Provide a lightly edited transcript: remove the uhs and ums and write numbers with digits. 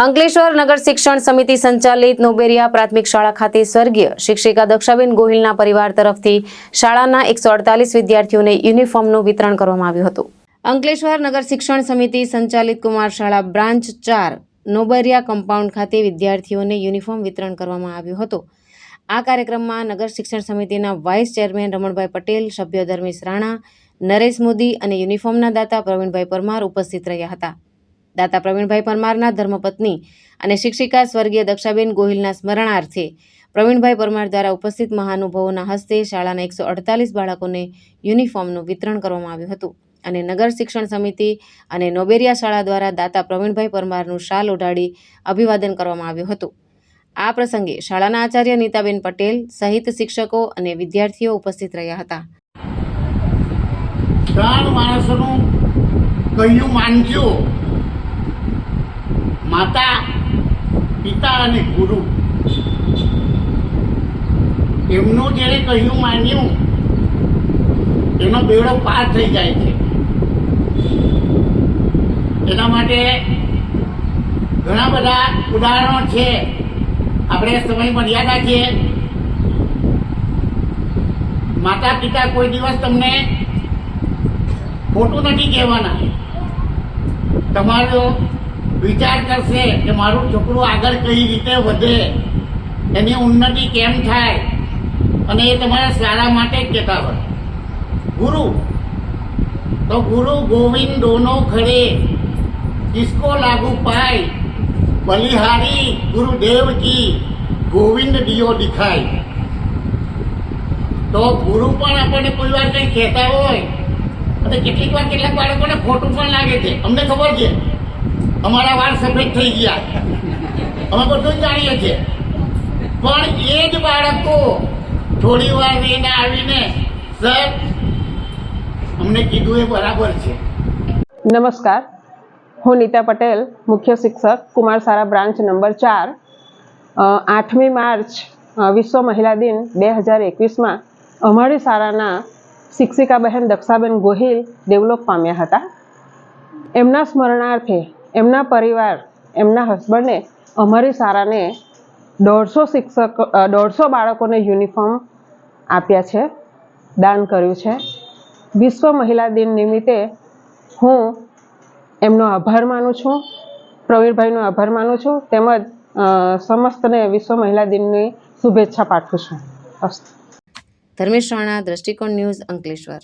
અંકલેશ્વર નગર શિક્ષણ સમિતિ સંચાલિત નોબેરિયા પ્રાથમિક શાળા ખાતે સ્વર્ગીય શિક્ષિકા દક્ષાબેન ગોહિલના પરિવાર તરફથી શાળાના 148 વિદ્યાર્થીઓને યુનિફોર્મનું વિતરણ કરવામાં આવ્યું હતું। અંકલેશ્વર નગર શિક્ષણ સમિતિ સંચાલિત કુમાર શાળા બ્રાન્ચ 4 નોબેરિયા કમ્પાઉન્ડ ખાતે વિદ્યાર્થીઓને યુનિફોર્મ વિતરણ કરવામાં આવ્યું હતું। આ કાર્યક્રમમાં નગર શિક્ષણ સમિતિના વાઇસ ચેરમેન રમણભાઈ પટેલ, સભ્ય ધર્મેશ રાણા, નરેશ મોદી અને યુનિફોર્મના દાતા પ્રવીણભાઈ પરમાર ઉપસ્થિત રહ્યા હતા। દાતા પ્રવીણભાઈ પરમારના ધર્મપત્ની અને શિક્ષિકા સ્વર્ગીય દક્ષાબેન ગોહિલના સ્મરણાર્થે પ્રવીણભાઈ પરમાર દ્વારા ઉપસ્થિત મહાનુભાવોના હસ્તે શાળાના 148 બાળકોને યુનિફોર્મનું વિતરણ કરવામાં આવ્યું હતું અને નગર શિક્ષણ સમિતિ અને નોબેરિયા શાળા દ્વારા દાતા પ્રવીણભાઈ પરમારનું શાલ ઓઢાડી અભિવાદન કરવામાં આવ્યું હતું। આ પ્રસંગે શાળાના આચાર્ય નીતાબેન પટેલ સહિત શિક્ષકો અને વિદ્યાર્થીઓ ઉપસ્થિત રહ્યા હતા। ત્રણ માણસોનું કહ્યું માનજો, માતા, પિતા અને ગુરુ। એમનું જ્યારે કહ્યું માન્યું એનો બેડો પાર થઈ જાય છે। એના માટે ઘણા બધા ઉદાહરણો છે। આપણે સમય મર્યાદા છે। માતા પિતા કોઈ દિવસ તમને ખોટું નથી કહેવાના। તમારો વિચાર કરશે કે મારું છોકરું આગળ કઈ રીતે વધે, એની ઉન્નતિ કેમ થાય, અને એ તમારા સારા માટે જ કહેતા હોય। ગુરુ તો ગુરુ ગોવિંદ દોનો ખડે, કિસકો લાગુ પાય, બલિહારી ગુરુદેવ કી ગોવિંદ દિયો દિખાય। તો ગુરુ પણ આપણને કોઈ વાર કંઈ કહેતા હોય અને કેટલીક વાર કેટલાક બાળકોને ખોટું પણ લાગે છે। અમને ખબર છે, અમારા વાળ સફેદ થઈ ગયા, અમે બધું જાણીએ છીએ, પણ એ જ બાળકો થોડી વાર રહીને આવીને સર અમને કીધું એ બરાબર છે। નમસ્કાર, હું નીતા પટેલ, મુખ્ય શિક્ષક, કુમાર શાળા બ્રાન્ચ નંબર 4। 8મી માર્ચ વિશ્વ મહિલા દિન 2021માં અમારી શાળાના શિક્ષિકા બહેન દક્ષાબેન ગોહિલ ડેવલપ પામ્યા હતા। એમના સ્મરણાર્થે એમના પરિવાર, એમના હસબન્ડે અમારી શાળાને 150 બાળકોને યુનિફોર્મ આપ્યા છે, દાન કર્યું છે। વિશ્વ મહિલા દિન નિમિત્તે હું એમનો આભાર માનું છું, પ્રવીણભાઈનો આભાર માનું છું, તેમજ સમસ્તને વિશ્વ મહિલા દિનની શુભેચ્છા પાઠવું છું। ધર્મેશ રાણા, દ્રષ્ટિકોણ ન્યૂઝ, અંકલેશ્વર।